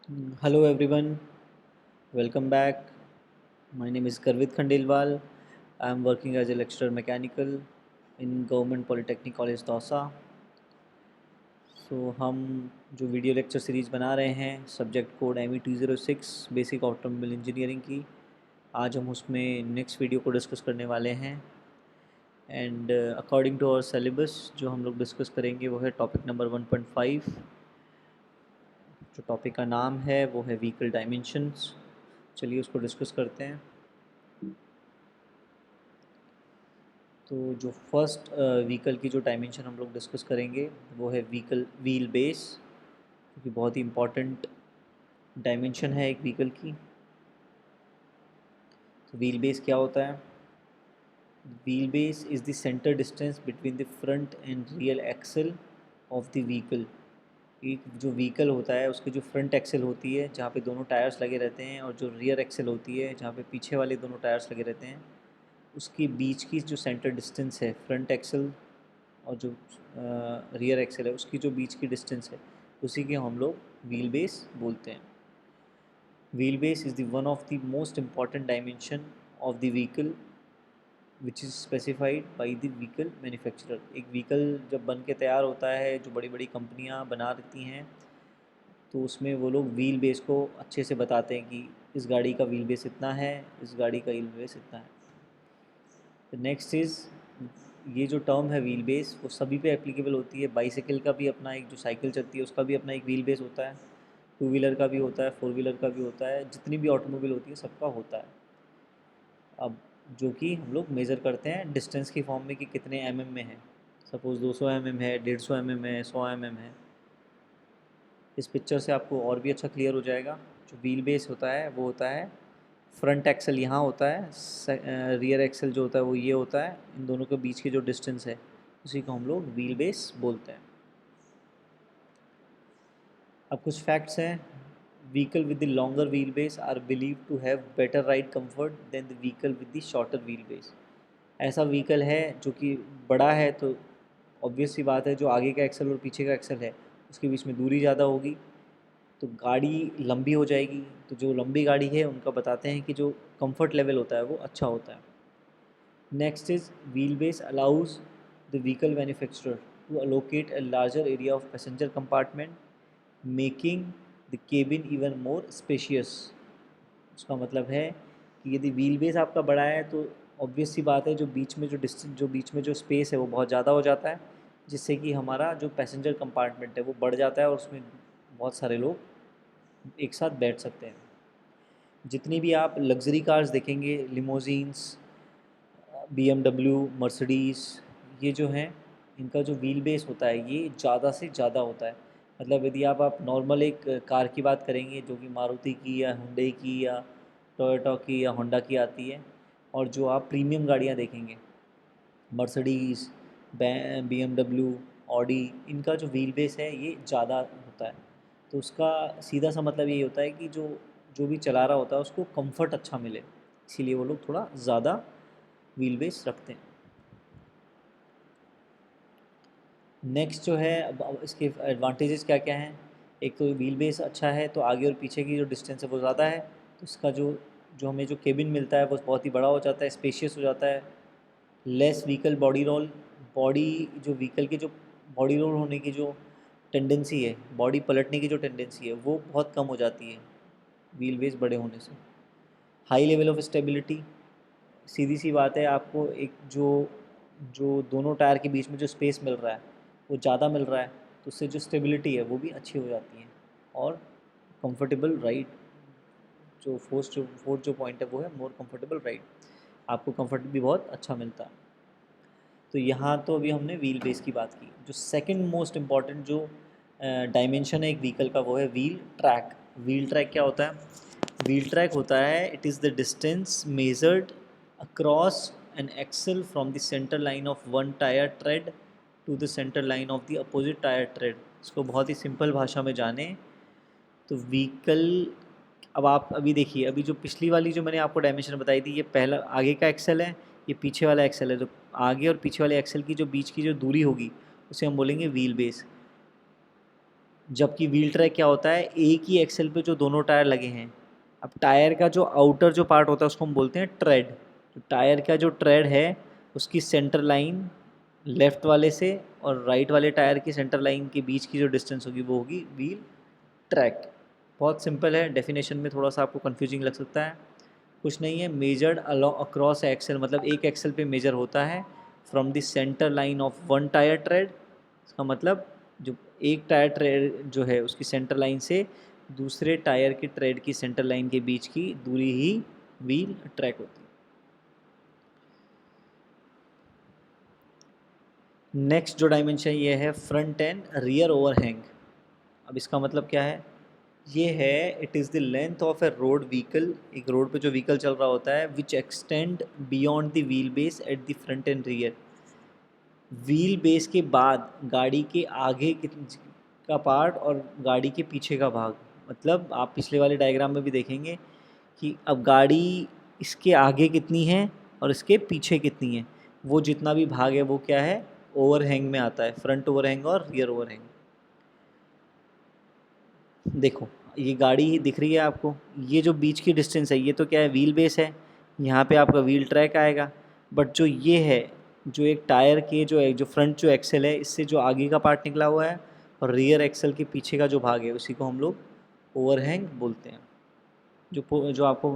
Hello everyone, welcome back. My name is Garvit Khandelwal. I am working as a lecturer mechanical in Government Polytechnic College Dausa. हम जो video lecture series बना रहे हैं subject code ME 206 basic automobile engineering की। आज हम उसमें next video को डिस्कस करने वाले हैं and according to our syllabus जो हम लोग डिस्कस करेंगे वो है टॉपिक नंबर 1.5। जो टॉपिक का नाम है वो है व्हीकल डायमेंशंस। चलिए उसको डिस्कस करते हैं। तो जो फर्स्ट व्हीकल की जो डायमेंशन हम लोग डिस्कस करेंगे वो है व्हीकल व्हील बेस, क्योंकि बहुत ही इम्पॉर्टेंट डायमेंशन है एक व्हीकल की। तो व्हील बेस क्या होता है? Wheel base is the centre distance between the front and rear axle of the vehicle. एक जो व्हीकल होता है उसकी जो फ्रंट एक्सल होती है जहाँ पे दोनों टायर्स लगे रहते हैं, और जो रियर एक्सल होती है जहाँ पे पीछे वाले दोनों टायर्स लगे रहते हैं, उसके बीच की जो सेंटर डिस्टेंस है फ्रंट एक्सल और जो रियर एक्सल है उसकी जो बीच की डिस्टेंस है उसी के हम लोग व्हील बेस बोलते हैं। Wheel base is the one of the most important dimension of the vehicle which is specified by the vehicle manufacturer. एक व्हीकल जब बन के तैयार होता है, जो बड़ी बड़ी कंपनियां बना देती हैं, तो उसमें वो लोग व्हील बेस को अच्छे से बताते हैं कि इस गाड़ी का व्हील बेस इतना है, इस गाड़ी का व्हील बेस इतना है। नेक्स्ट इज़, ये जो टर्म है व्हील बेस वो सभी पे एप्लीकेबल होती है। बाईसाइकिल का भी अपना एक, जो साइकिल चलती है उसका भी अपना एक व्हील बेस होता है, टू व्हीलर का भी होता है, फोर व्हीलर का भी होता है, जितनी भी ऑटोमोबाइल होती है सबका होता है। अब जो कि हम लोग मेज़र करते हैं डिस्टेंस की फॉर्म में कि कितने में है। सपोज़ 200 है, 150 है, 100 है। इस पिक्चर से आपको और भी अच्छा क्लियर हो जाएगा। जो व्हील बेस होता है वो होता है, फ्रंट एक्सल यहाँ होता है, रियर एक्सल जो होता है वो ये होता है। इन दोनों के बीच की जो डिस्टेंस है उसी को हम लोग व्हील बेस बोलते हैं। अब कुछ फैक्ट्स हैं। Vehicle with the longer wheel base are believe to have better ride comfort than the vehicle with the shorter wheel base. ऐसा व्हीकल है जो कि बड़ा है, तो ऑब्वियस सी बात है जो आगे का एक्सल और पीछे का एक्सल है उसके बीच में दूरी ज़्यादा होगी, तो गाड़ी लंबी हो जाएगी। तो जो लंबी गाड़ी है उनका बताते हैं कि जो कंफर्ट लेवल होता है वो अच्छा होता है। Next is wheel base allows the vehicle manufacturer to allocate a larger area of passenger compartment, making the cabin even more spacious. उसका मतलब है कि यदि व्हील बेस आपका बड़ा है तो ऑब्वियस सी बात है जो बीच में जो डिस्टेंस, जो बीच में जो स्पेस है वो बहुत ज़्यादा हो जाता है, जिससे कि हमारा जो पैसेंजर कंपार्टमेंट है वो बढ़ जाता है और उसमें बहुत सारे लोग एक साथ बैठ सकते हैं। जितनी भी आप लग्जरी कार्स देखेंगे, लिमोजीन्स, BMW, मर्सिडीज़, ये जो हैं इनका जो व्हील बेस होता है ये ज़्यादा से ज़्यादा होता है। मतलब यदि आप नॉर्मल एक कार की बात करेंगे जो कि मारुति की या हुंडई की या टोयोटा की या होंडा की आती है, और जो आप प्रीमियम गाड़ियाँ देखेंगे, मर्सिडीज़, BMW, ऑडी, इनका जो व्हील बेस है ये ज़्यादा होता है। तो उसका सीधा सा मतलब यही होता है कि जो जो भी चला रहा होता है उसको कंफर्ट अच्छा मिले, इसीलिए वो लोग थोड़ा ज़्यादा व्हील बेस रखते हैं। नेक्स्ट जो है, अब इसके एडवांटेजेस क्या क्या हैं। एक तो व्हील बेस अच्छा है तो आगे और पीछे की जो डिस्टेंस है वो ज़्यादा है, तो इसका जो जो हमें जो केबिन मिलता है वो बहुत ही बड़ा हो जाता है, स्पेशियस हो जाता है। Less vehicle body roll, body जो व्हीकल की जो बॉडी रोल होने की जो टेंडेंसी है, बॉडी पलटने की जो टेंडेंसी है वो बहुत कम हो जाती है व्हील बेस बड़े होने से। हाई लेवल ऑफ स्टेबिलिटी, सीधी सी बात है, आपको एक जो जो दोनों टायर के बीच में जो स्पेस मिल रहा है वो ज़्यादा मिल रहा है, तो उससे जो स्टेबिलिटी है वो भी अच्छी हो जाती है। और कंफर्टेबल राइड, जो फोर्थ जो पॉइंट है वो है मोर कंफर्टेबल राइड, आपको कंफर्ट भी बहुत अच्छा मिलता है। तो यहाँ तो अभी हमने व्हील बेस की बात की। जो सेकंड मोस्ट इम्पॉर्टेंट जो डायमेंशन है एक व्हीकल का वो है व्हील ट्रैक। व्हील ट्रैक क्या होता है? व्हील ट्रैक होता है, it is the distance measured across an axle from the centre line of one tyre tread to the centre line of the opposite tyre tread. इसको बहुत ही simple भाषा में जाने तो व्हीकल, अब आप अभी देखिए, अभी जो पिछली वाली जो मैंने आपको डायमेंशन बताई थी, ये पहला आगे का एक्सेल है, ये पीछे वाला एक्सेल है। तो आगे और पीछे वाले एक्सेल की जो बीच की जो दूरी होगी उसे हम बोलेंगे व्हील बेस। जबकि व्हील ट्रैक क्या होता है, एक ही एक्सेल पे जो दोनों टायर लगे हैं। अब टायर का जो आउटर जो पार्ट होता है उसको हम बोलते हैं ट्रेड। तो टायर का जो ट्रेड है उसकी सेंटर लाइन लेफ़्ट वाले से और राइट वाले टायर की सेंटर लाइन के बीच की जो डिस्टेंस होगी वो होगी व्हील ट्रैक। बहुत सिंपल है, डेफिनेशन में थोड़ा सा आपको कंफ्यूजिंग लग सकता है, कुछ नहीं है। मेजर्ड अक्रॉस एक्सेल, मतलब एक एक्सेल पे मेजर होता है from the centre line of one tyre trade. इसका मतलब जो एक टायर ट्रेड जो है उसकी सेंटर लाइन से दूसरे टायर की ट्रेड की सेंटर लाइन के बीच की दूरी ही व्हील ट्रैक होती है। नेक्स्ट जो डायमेंशन ये है फ्रंट एंड रियर ओवरहैंग। अब इसका मतलब क्या है, ये है it is the length of A road vehicle, एक रोड पे जो व्हीकल चल रहा होता है, which extend beyond the wheel base at the front and rear. Wheel base के बाद गाड़ी के आगे का पार्ट और गाड़ी के पीछे का भाग, मतलब आप पिछले वाले डायग्राम में भी देखेंगे कि अब गाड़ी इसके आगे कितनी है और इसके पीछे कितनी है, वो जितना भी भाग है वो क्या है, ओवरहैंग में आता है, फ्रंट ओवरहैंग और रियर ओवरहैंग। देखो ये गाड़ी ही दिख रही है आपको, ये जो बीच की डिस्टेंस है ये तो क्या है, व्हील बेस है, यहाँ पे आपका व्हील ट्रैक आएगा। बट जो ये है, जो एक टायर के जो फ्रंट जो एक्सेल है इससे जो आगे का पार्ट निकला हुआ है और रियर एक्सेल के पीछे का जो भाग है उसी को हम लोग ओवरहैंग बोलते हैं। जो आपको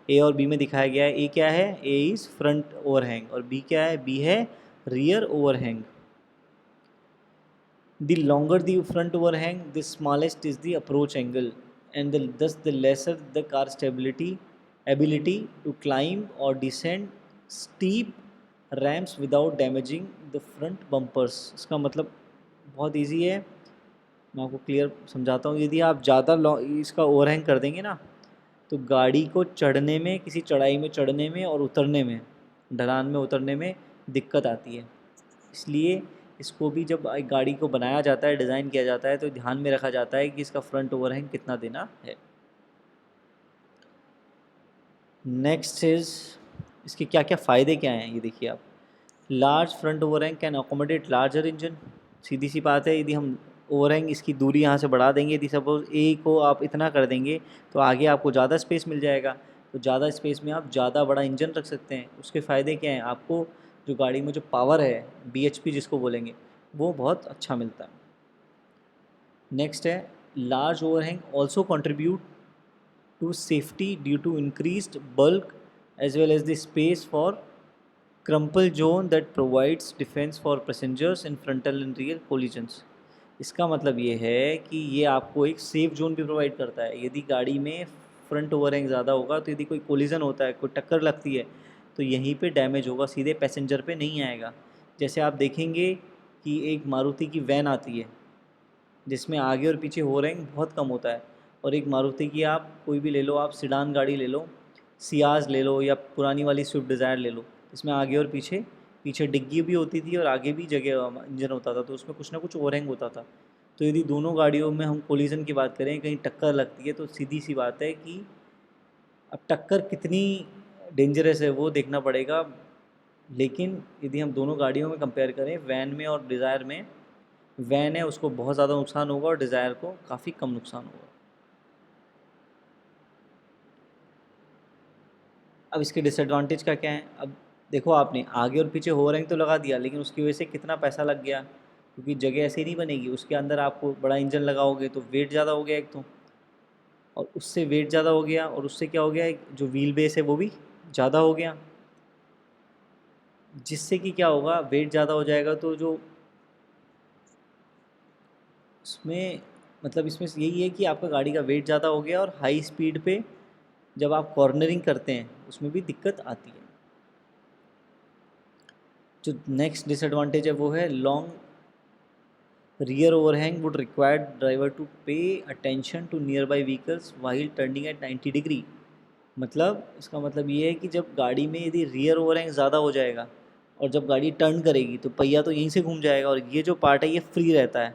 ए और बी में दिखाया गया है, ए क्या है, ए इज़ फ्रंट ओवरहैंग और बी क्या है, बी है rear overhang. The longer the front overhang, the smallest is the approach angle, and thus the lesser the car ability to climb or descend steep ramps without damaging the front bumpers। इसका मतलब बहुत easy है, मैं आपको clear समझाता हूँ। यदि आप ज़्यादा इसका ओवरहैंग कर देंगे ना तो गाड़ी को चढ़ने में, किसी चढ़ाई में चढ़ने में और उतरने में, ढलान में उतरने में दिक्कत आती है। इसलिए इसको भी जब एक गाड़ी को बनाया जाता है, डिज़ाइन किया जाता है, तो ध्यान में रखा जाता है कि इसका फ्रंट ओवरहैंग कितना देना है। नेक्स्ट इज़ इसके क्या क्या फ़ायदे क्या हैं, ये देखिए आप। Large front overhang can accommodate larger engine. सीधी सी बात है, यदि हम ओवरहैंग इसकी दूरी यहाँ से बढ़ा देंगे, यदि सपोज ए को आप इतना कर देंगे तो आगे आपको ज़्यादा स्पेस मिल जाएगा, तो ज़्यादा स्पेस में आप ज़्यादा बड़ा इंजन रख सकते हैं। उसके फ़ायदे क्या हैं, आपको जो गाड़ी में जो पावर है, BHP जिसको बोलेंगे, वो बहुत अच्छा मिलता है। नेक्स्ट है large overhang also contribute to safety due to increased bulk as well as the space for crumple zone that provides defense for passengers in frontal and rear collisions। इसका मतलब ये है कि ये आपको एक सेफ जोन भी प्रोवाइड करता है। यदि गाड़ी में फ्रंट ओवरहैंग ज़्यादा होगा तो यदि कोई कोलिजन होता है, कोई टक्कर लगती है, तो यहीं पे डैमेज होगा, सीधे पैसेंजर पे नहीं आएगा। जैसे आप देखेंगे कि एक मारुति की वैन आती है जिसमें आगे और पीछे ओवरहैंग बहुत कम होता है, और एक मारुति की आप कोई भी ले लो, आप सिडान गाड़ी ले लो, सियाज ले लो या पुरानी वाली स्विफ्ट डिज़ायर ले लो, इसमें आगे और पीछे, पीछे डिग्गी भी होती थी और आगे भी जगह इंजन होता था, तो उसमें कुछ ना कुछ ओवरहैंग होता था। तो यदि दोनों गाड़ियों में हम कोलिजन की बात करें, कहीं टक्कर लगती है, तो सीधी सी बात है कि अब टक्कर कितनी डेंजरस है वो देखना पड़ेगा। लेकिन यदि हम दोनों गाड़ियों में कंपेयर करें, वैन में और डिज़ायर में, वैन है उसको बहुत ज़्यादा नुकसान होगा और डिज़ायर को काफ़ी कम नुकसान होगा। अब इसके डिसएडवांटेज का क्या है, अब देखो आपने आगे और पीछे ओवरहैंग तो लगा दिया, लेकिन उसकी वजह से कितना पैसा लग गया, क्योंकि जगह ऐसे ही नहीं बनेगी, उसके अंदर आपको बड़ा इंजन लगाओगे तो वेट ज़्यादा हो गया एक तो, और उससे वेट ज़्यादा हो गया, और उससे क्या हो गया, जो व्हील बेस है वो भी ज़्यादा हो गया, जिससे कि क्या होगा, वेट ज़्यादा हो जाएगा तो जो उसमें, मतलब इसमें यही है कि आपका गाड़ी का वेट ज़्यादा हो गया और हाई स्पीड पे जब आप कॉर्नरिंग करते हैं उसमें भी दिक्कत आती है। जो नेक्स्ट डिसएडवांटेज है वो है long rear overhang would require driver to pay attention to nearby vehicles while turning at 90 degree. मतलब इसका मतलब ये है कि जब गाड़ी में यदि रियर ओवरहैंग ज़्यादा हो जाएगा और जब गाड़ी टर्न करेगी तो पहिया तो यहीं से घूम जाएगा और ये जो पार्ट है ये फ्री रहता है,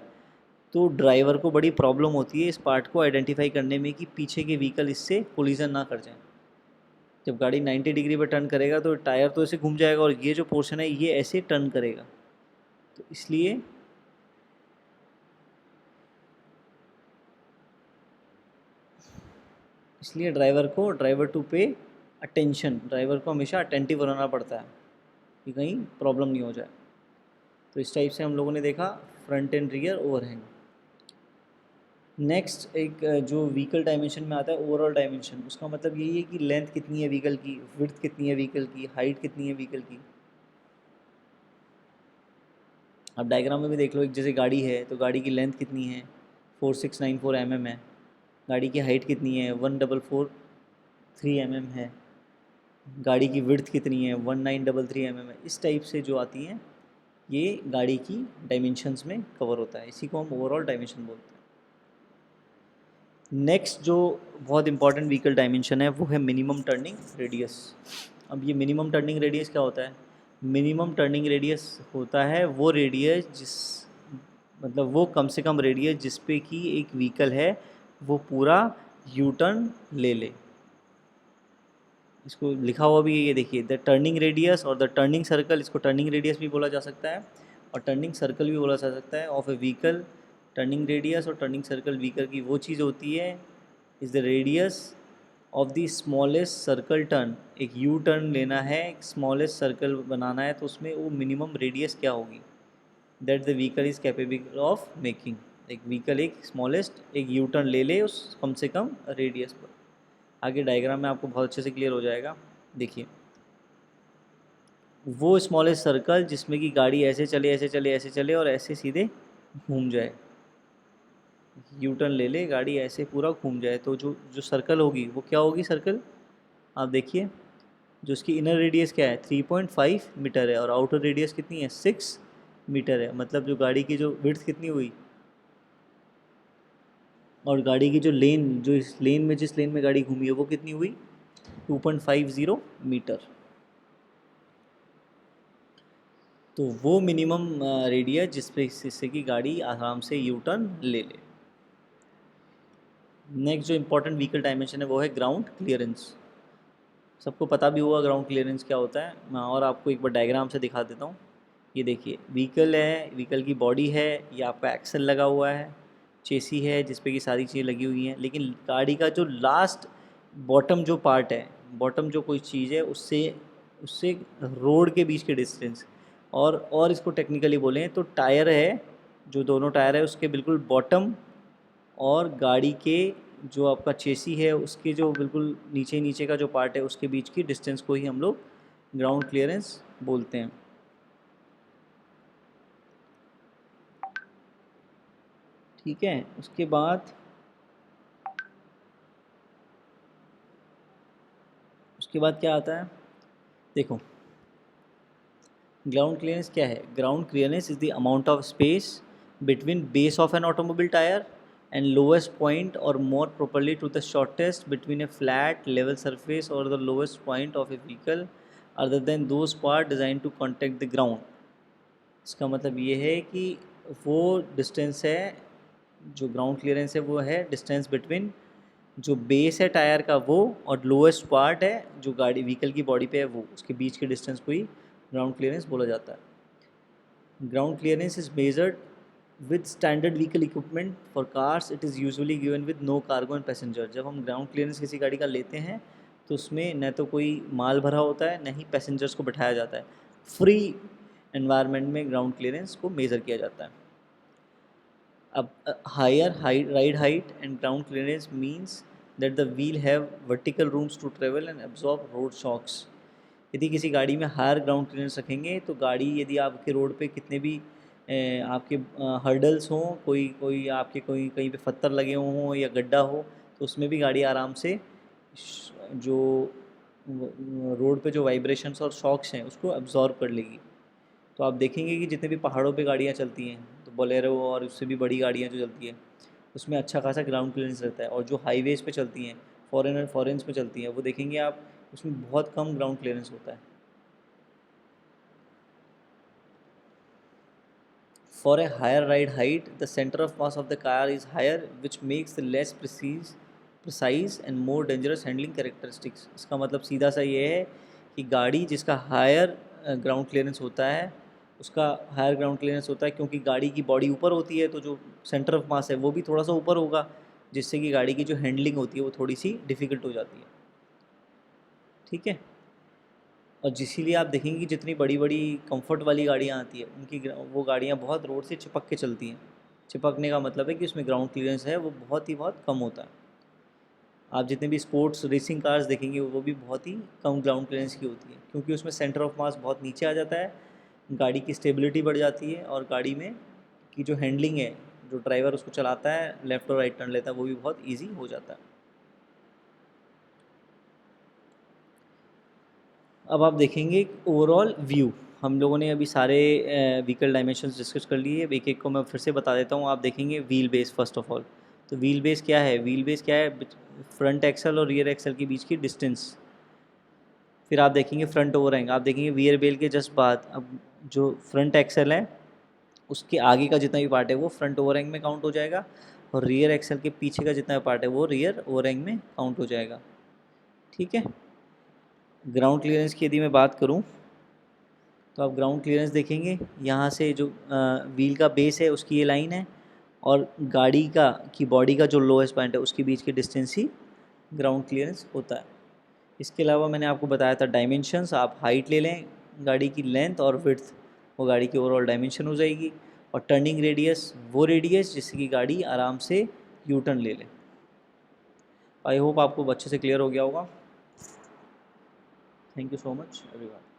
तो ड्राइवर को बड़ी प्रॉब्लम होती है इस पार्ट को आइडेंटिफाई करने में कि पीछे के व्हीकल इससे कोलिजन ना कर जाए। जब गाड़ी 90 डिग्री पर टर्न करेगा तो टायर तो ऐसे घूम जाएगा और ये जो पोर्शन है ये ऐसे टर्न करेगा, तो इसलिए इसलिए driver to pay attention, driver को हमेशा अटेंटिव रहना पड़ता है कि कहीं प्रॉब्लम नहीं हो जाए। तो इस टाइप से हम लोगों ने देखा front and rear overhang. Next एक जो व्हीकल डायमेंशन में आता है ओवरऑल डायमेंशन, उसका मतलब यही है कि लेंथ कितनी है व्हीकल की, विड्थ कितनी है व्हीकल की, हाइट कितनी है व्हीकल की। अब डायग्राम में भी देख लो, एक जैसे गाड़ी है तो गाड़ी की लेंथ कितनी है 4694 mm है, गाड़ी की हाइट कितनी है 1443 mm है, गाड़ी की विड्थ कितनी है 1933 mm है। इस टाइप से जो आती हैं ये गाड़ी की डायमेंशंस में कवर होता है, इसी को हम ओवरऑल डायमेंशन बोलते हैं। नेक्स्ट जो बहुत इंपॉर्टेंट व्हीकल डायमेंशन है वो है मिनिमम टर्निंग रेडियस। अब ये मिनिमम टर्निंग रेडियस क्या होता है? मिनिमम टर्निंग रेडियस होता है वो रेडियस जिस मतलब वो कम से कम रेडियस जिस पे कि एक व्हीकल है वो पूरा यू टर्न ले ले। इसको लिखा हुआ भी है, ये देखिए, द टर्निंग रेडियस और द टर्निंग सर्कल, इसको टर्निंग रेडियस भी बोला जा सकता है और टर्निंग सर्कल भी बोला जा सकता है of A vehicle. Turning radius और टर्निंग सर्कल व्हीकल की वो चीज़ होती है, is the radius of the smallest circle turn. एक यू टर्न लेना है, एक स्मॉलेस्ट सर्कल बनाना है, तो उसमें वो मिनिमम रेडियस क्या होगी that the vehicle is capable of making. एक व्हीकल एक स्मॉलेस्ट एक यू टर्न ले ले उस कम से कम रेडियस पर। आगे डायग्राम में आपको बहुत अच्छे से क्लियर हो जाएगा। देखिए, वो स्मॉलेस्ट सर्कल जिसमें कि गाड़ी ऐसे चले ऐसे चले ऐसे चले और ऐसे सीधे घूम जाए, यू टर्न ले ले गाड़ी ऐसे पूरा घूम जाए, तो जो जो सर्कल होगी वो क्या होगी सर्कल? आप देखिए, जो उसकी इनर रेडियस क्या है 3.5 मीटर है और आउटर रेडियस कितनी है 6 मीटर है। मतलब जो गाड़ी की जो विड्थ कितनी हुई और गाड़ी की जो लेन, जो इस लेन में जिस लेन में गाड़ी घूमी है वो कितनी हुई 2.50 मीटर। तो वो मिनिमम रेडियस जिससे कि गाड़ी आराम से यू टर्न ले ले। नेक्स्ट जो इम्पोर्टेंट व्हीकल डायमेंशन है वो है ग्राउंड क्लियरेंस। सबको पता भी हुआ ग्राउंड क्लियरेंस क्या होता है, मैं और आपको एक बार डायग्राम से दिखा देता हूँ। ये देखिए, व्हीकल है, व्हीकल की बॉडी है, ये आपका एक्सल लगा हुआ है, चेसी है जिस पे कि सारी चीज़ें लगी हुई हैं, लेकिन गाड़ी का जो लास्ट बॉटम जो पार्ट है, बॉटम जो कोई चीज़ है उससे उससे रोड के बीच के डिस्टेंस, और इसको टेक्निकली बोलें तो टायर है, जो दोनों टायर है उसके बिल्कुल बॉटम और गाड़ी के जो आपका चेसी है उसके जो बिल्कुल नीचे नीचे का जो पार्ट है उसके बीच की डिस्टेंस को ही हम लोग ग्राउंड क्लियरेंस बोलते हैं। ठीक है, उसके बाद क्या आता है? देखो, ग्राउंड क्लियरेंस क्या है? Ground clearance is the amount of space between base of an automobile tyre and lowest point, or more properly to the shortest between a flat level surface or the lowest point of a vehicle other than those part designed to contact the ground। इसका मतलब ये है कि वो distance है, जो ground clearance है वो है डिस्टेंस बिटवीन जो बेस है टायर का वो और लोएस्ट पार्ट है जो गाड़ी व्हीकल की बॉडी पे है वो, उसके बीच के डिस्टेंस को ही ग्राउंड क्लियरेंस बोला जाता है। Ground clearance is measured with standard vehicle equipment for cars, it is usually given with no cargo and passenger. जब हम ग्राउंड क्लियरेंस किसी गाड़ी का लेते हैं तो उसमें न तो कोई माल भरा होता है न ही पैसेंजर्स को बैठाया जाता है, फ्री एनवायरनमेंट में ग्राउंड क्लियरेंस को मेज़र किया जाता है। अब higher height ride height and ground clearance means that the wheel have vertical rooms to travel and absorb road shocks. यदि किसी गाड़ी में हायर ग्राउंड क्लियरेंस रखेंगे तो गाड़ी, यदि आपके रोड पे कितने भी आपके हर्डल्स हों, कोई कोई आपके कोई कहीं पे पत्थर लगे हों या गड्ढा हो, तो उसमें भी गाड़ी आराम से जो रोड पे जो वाइब्रेशंस और शॉक्स हैं उसको अब्जॉर्ब कर लेगी। तो आप देखेंगे कि जितने भी पहाड़ों पे गाड़ियाँ चलती हैं, तो बोलेरो और उससे भी बड़ी गाड़ियाँ जो चलती हैं उसमें अच्छा खासा ग्राउंड क्लियरेंस रहता है, और जो हाईवेज़ पे चलती हैं, फॉरेन्स पे चलती हैं, वो देखेंगे आप उसमें बहुत कम ग्राउंड क्लियरेंस होता है। For a higher ride height, the center of mass of the car is higher, which makes the less precise and more dangerous handling characteristics। इसका मतलब सीधा सा ये है कि गाड़ी जिसका हायर ग्राउंड क्लियरेंस होता है उसका हायर ग्राउंड क्लियरेंस होता है क्योंकि गाड़ी की बॉडी ऊपर होती है, तो जो सेंटर ऑफ मास है वो भी थोड़ा सा ऊपर होगा, जिससे कि गाड़ी की जो हैंडलिंग होती है वो थोड़ी सी डिफ़िकल्ट हो जाती है। ठीक है। और इसीलिए आप देखेंगे कि जितनी बड़ी बड़ी कंफर्ट वाली गाड़ियाँ आती है उनकी वो गाड़ियाँ बहुत रोड से चिपक के चलती हैं। चिपकने का मतलब है कि उसमें ग्राउंड क्लियरेंस है वो बहुत कम होता है। आप जितने भी स्पोर्ट्स रेसिंग कार्स देखेंगे वो भी बहुत ही कम ग्राउंड क्लियरेंस की होती है, क्योंकि उसमें सेंटर ऑफ मास बहुत नीचे आ जाता है, गाड़ी की स्टेबिलिटी बढ़ जाती है और गाड़ी में की जो हैंडलिंग है, जो ड्राइवर उसको चलाता है लेफ़्ट और राइट टर्न लेता है वो भी बहुत ईजी हो जाता है। अब आप देखेंगे ओवरऑल व्यू। हम लोगों ने अभी सारे व्हीकल डायमेंशंस डिस्कस कर लिए, एक एक को मैं फिर से बता देता हूँ। आप देखेंगे wheel base first of all. तो व्हील बेस क्या है? व्हील बेस क्या है? फ्रंट एक्सल और रियर एक्सल के बीच की डिस्टेंस। फिर आप देखेंगे फ्रंट ओवरहैंग। आप देखेंगे वियर बेल के जस्ट बाद अब जो फ्रंट एक्सल है उसके आगे का जितना भी पार्ट है वो फ्रंट ओवरहैंग में काउंट हो जाएगा, और रियर एक्सल के पीछे का जितना भी पार्ट है वो रियर ओवरहैंग में काउंट हो जाएगा। ठीक है। ग्राउंड क्लियरेंस की यदि मैं बात करूँ तो आप ग्राउंड क्लियरेंस देखेंगे, यहाँ से जो व्हील का बेस है उसकी ये लाइन है, और गाड़ी का की बॉडी का जो लोएस्ट पॉइंट है उसके बीच की डिस्टेंस ही ग्राउंड क्लियरेंस होता है। इसके अलावा मैंने आपको बताया था डायमेंशंस। आप हाइट ले लें, गाड़ी की लेंथ और विड्थ, वो गाड़ी की ओवरऑल डायमेंशन हो जाएगी। और टर्निंग रेडियस, वो रेडियस जिससे कि गाड़ी आराम से यू टर्न ले ले। आई होप आपको अच्छे से क्लियर हो गया होगा। Thank you so much everyone.